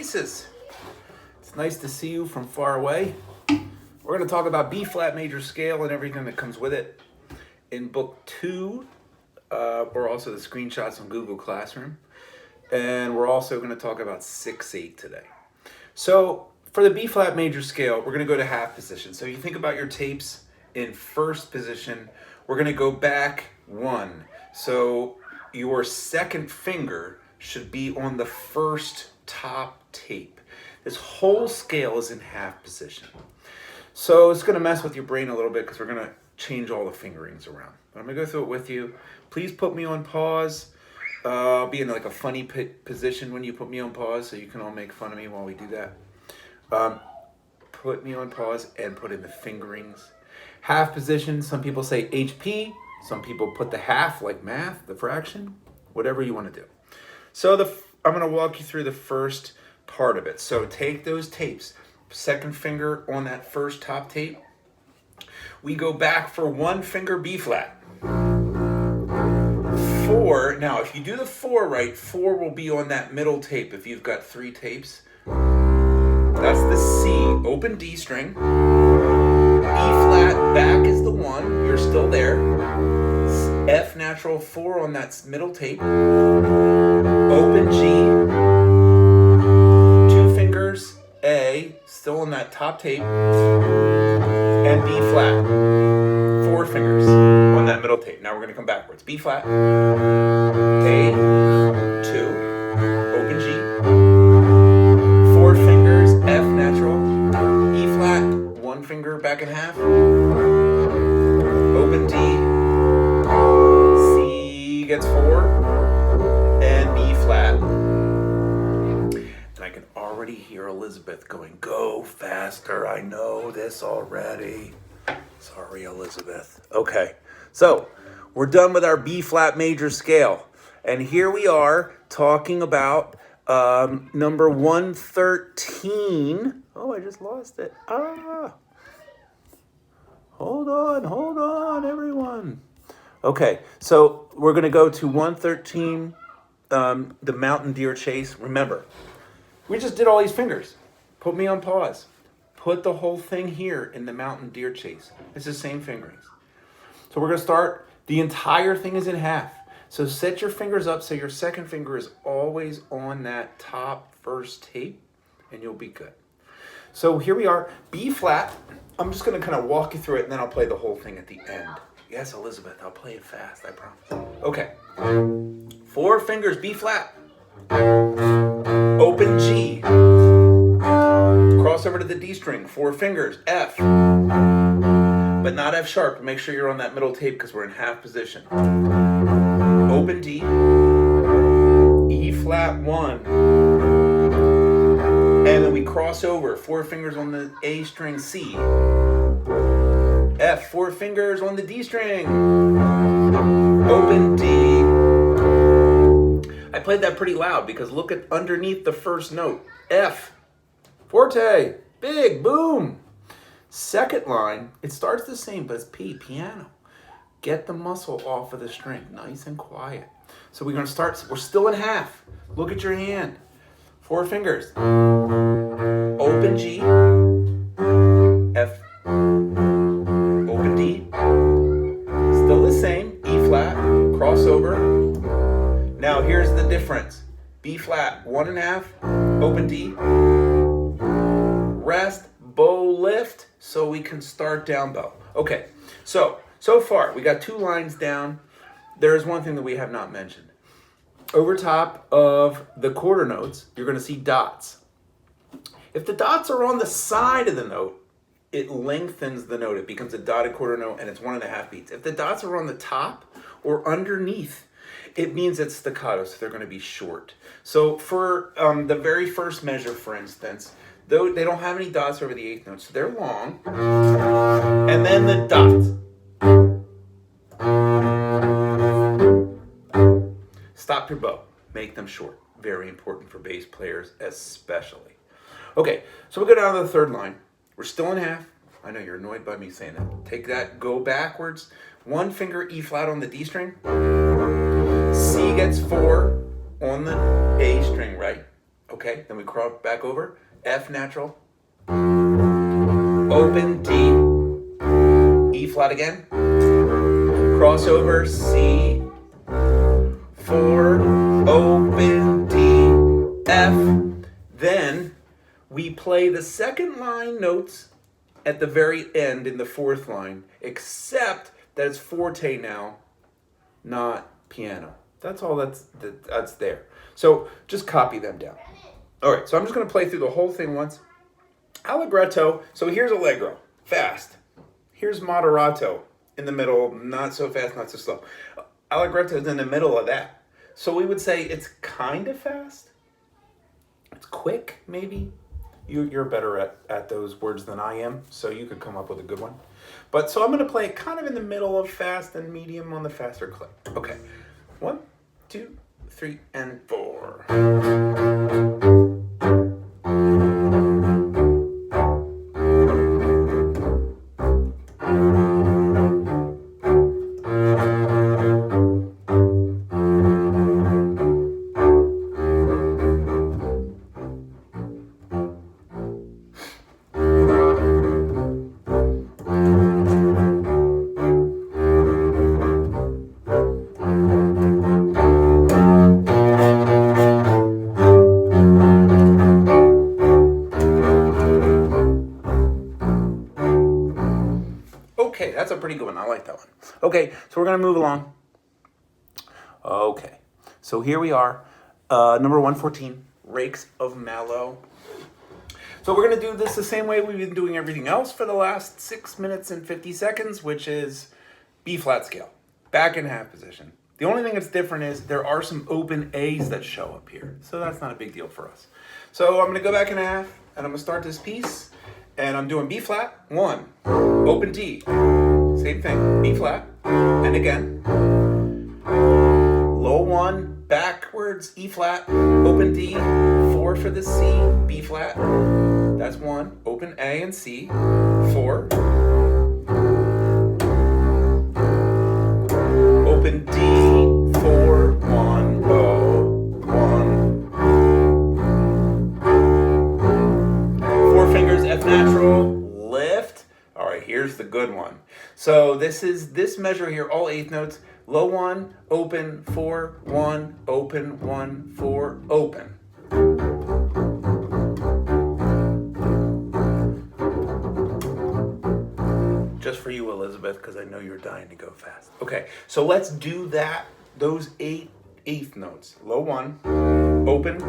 pieces. It's nice to see you from far away. We're going to talk about B flat major scale and everything that comes with it. In book 2, or also the screenshots on Google Classroom. And we're also going to talk about 6/8 today. So for the B flat major scale, we're going to go to half position. So you think about your tapes in first position. We're going to go back 1. So your second finger should be on the first top tape. This whole scale is in half position. So it's going to mess with your brain a little bit because we're going to change all the fingerings around. But I'm going to go through it with you. Please put me on pause. I'll be in like a funny position when you put me on pause so you can all make fun of me while we do that. Put me on pause and put in the fingerings. Half position, some people say HP. Some people put the half like math, the fraction, whatever you want to do. So I'm going to walk you through the first part of it. So take those tapes, second finger on that first top tape. We go back for 1 finger B flat. 4, now if you do the 4 right, 4 will be on that middle tape if you've got 3 tapes. That's the C, open D string. E flat, back is the 1, you're still there. F natural 4 on that middle tape. Open G. 2 fingers, A, still on that top tape. And B flat. 4 fingers on that middle tape. Now we're going to come backwards. B flat. A, 2. Open G. 4 fingers, F natural. E flat. 1 finger back in half. Open D. C gets 4. And B flat. And I can already hear Elizabeth going, "Go faster. I know this already." Sorry, Elizabeth. Okay, so we're done with our B flat major scale. And here we are talking about number 113. Oh, I just lost it. Hold on, everyone. Okay, so we're going to go to 113, the mountain deer chase. Remember, we just did all these fingers. Put me on pause. Put the whole thing here in the mountain deer chase. It's the same fingerings. So we're going to start. The entire thing is in half. So set your fingers up so your second finger is always on that top first tape, and you'll be good. So here we are, B flat. I'm just going to kind of walk you through it, and then I'll play the whole thing at the end. Yes, Elizabeth, I'll play it fast, I promise. Okay. 4 fingers, B flat. Open G. Cross over to the D string, 4 fingers, F. But not F sharp. Make sure you're on that middle tape because we're in half position. Open D. E flat 1. And then we cross over, 4 fingers on the A string, C. F, 4 fingers on the D string. Open D. I played that pretty loud because look at underneath the first note. F. Forte, big, boom. Second line, it starts the same, but it's P, piano. Get the muscle off of the string, nice and quiet. So we're going to start, we're still in half. Look at your hand. 4 fingers. Open G. F. Open D. Still the same, E flat, crossover. Now here's the difference. B flat, 1.5, open D. Rest, bow lift, so we can start down bow. Okay, so far we got 2 lines down. There is one thing that we have not mentioned. Over top of the quarter notes, you're going to see dots. If the dots are on the side of the note, it lengthens the note. It becomes a dotted quarter note, and it's 1.5 beats. If the dots are on the top or underneath, it means it's staccato, so they're going to be short. So for the very first measure, for instance, though they don't have any dots over the 8th note, so they're long. And then the dots. Stop your bow. Make them short. Very important for bass players especially. Okay, so we go down to the 3rd line. We're still in half. I know you're annoyed by me saying that. Take that, go backwards. 1 finger E flat on the D string. C gets 4 on the A string, right? Okay, then we cross back over. F natural, open, D, E flat again, crossover, C, 4, open, D, F. Then we play the second line notes at the very end in the fourth line, except that it's forte now, not piano. That's all that's there. So just copy them down. All right, so I'm just going to play through the whole thing once. Allegretto. So here's allegro, fast. Here's moderato, in the middle, not so fast, not so slow. Allegretto is in the middle of that. So we would say it's kind of fast. It's quick, maybe. You're better at those words than I am, so you could come up with a good one. But so I'm going to play it kind of in the middle of fast and medium on the faster clip. Okay, 1, 2, 3, and 4. Okay, that's a pretty good one. I like that one. Okay, so we're going to move along. Okay, so here we are. Number 114, Rakes of Mallow. So we're going to do this the same way we've been doing everything else for the last 6 minutes and 50 seconds, which is B flat scale, back in half position. The only thing that's different is there are some open A's that show up here, so that's not a big deal for us. So I'm going to go back in half, and I'm going to start this piece, and I'm doing B flat, 1, open D, same thing, B flat, and again, low 1, backwards, E flat, open D, 4 for the C, B flat, that's 1, open A and C, 4, open D, 4, 1, O, 1, 4 fingers, F natural, lift. All right, here's the good one. So this measure here, all eighth notes, low 1, open, 4, 1, open, 1, 4, open. Just for you, Elizabeth, because I know you're dying to go fast. Okay, so let's do that, those eighth notes. Low 1, open,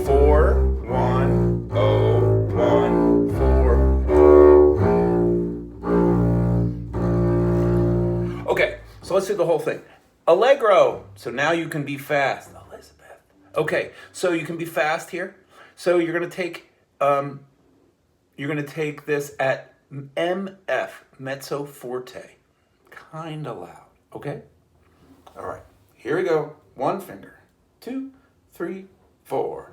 4, 1, O, 1, 4. Okay, so let's do the whole thing. Allegro. So now you can be fast, Elizabeth. Okay, so you can be fast here. So you're gonna take this at MF, mezzo forte, kinda loud. Okay. All right. Here we go. 1 finger. 2, 3, 4.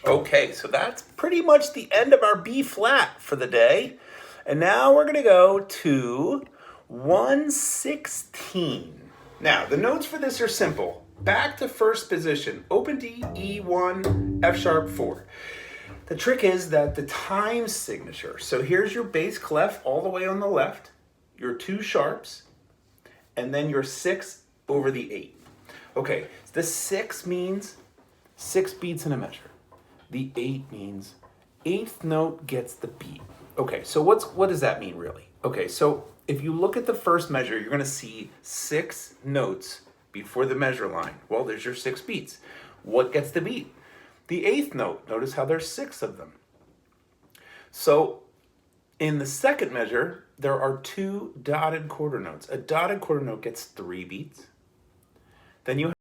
Okay, so that's pretty much the end of our B flat for the day. And now we're going to go to 116. Now, the notes for this are simple. Back to first position, open D, E1, F sharp 4. The trick is that the time signature, so here's your bass clef all the way on the left, your 2 sharps, and then your 6 over the 8. Okay, the 6 means 6 beats in a measure. The 8 means 8th note gets the beat. Okay, so what does that mean really? Okay, so if you look at the first measure, you're gonna see 6 notes before the measure line. Well, there's your 6 beats. What gets the beat? The 8th note. Notice how there's 6 of them. So in the second measure, there are 2 dotted quarter notes. A dotted quarter note gets 3 beats. Then you